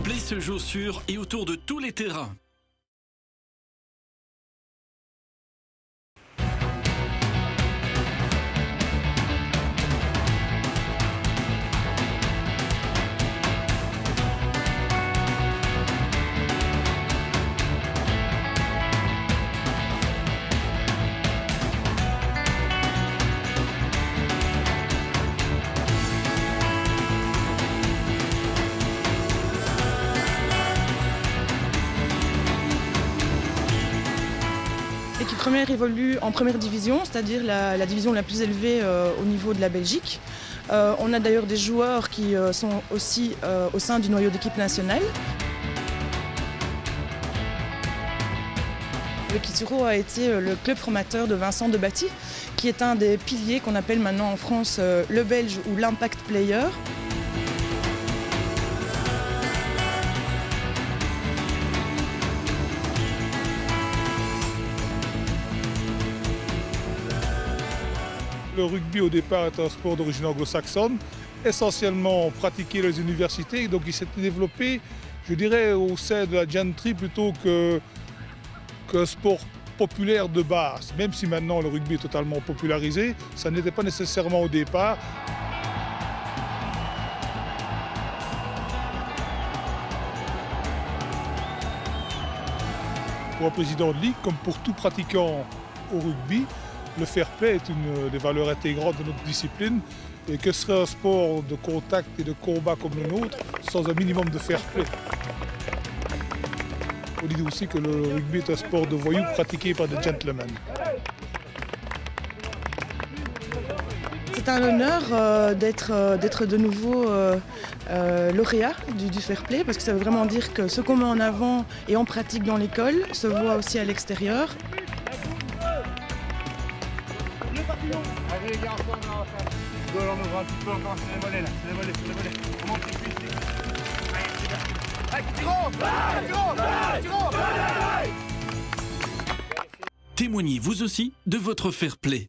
play se joue sur et autour de tous les terrains. L'équipe première évolue en première division, c'est-à-dire la division la plus élevée au niveau de la Belgique. On a d'ailleurs des joueurs qui sont aussi au sein du noyau d'équipe nationale. Le Kituro a été le club formateur de Vincent Debatty, qui est un des piliers qu'on appelle maintenant en France le Belge ou l'Impact Player. Le rugby au départ est un sport d'origine anglo-saxonne, essentiellement pratiqué dans les universités, donc il s'est développé, je dirais, au sein de la gentry plutôt qu'un sport populaire de base. Même si maintenant le rugby est totalement popularisé, ça n'était pas nécessairement au départ. Pour un président de ligue, comme pour tout pratiquant au rugby, le fair play est une des valeurs intégrantes de notre discipline. Et que serait un sport de contact et de combat comme le nôtre sans un minimum de fair play? On dit aussi que le rugby est un sport de voyous pratiqué par des gentlemen. C'est un honneur d'être de nouveau lauréat du fair play, parce que ça veut vraiment dire que ce qu'on met en avant et on pratique dans l'école se voit aussi à l'extérieur. Allez les gars, ensemble là, on ouvre un petit peu encore, c'est les mollets là, c'est les mollets. On monte les cuisses. Allez, Tiro. Témoignez vous aussi de votre fair play.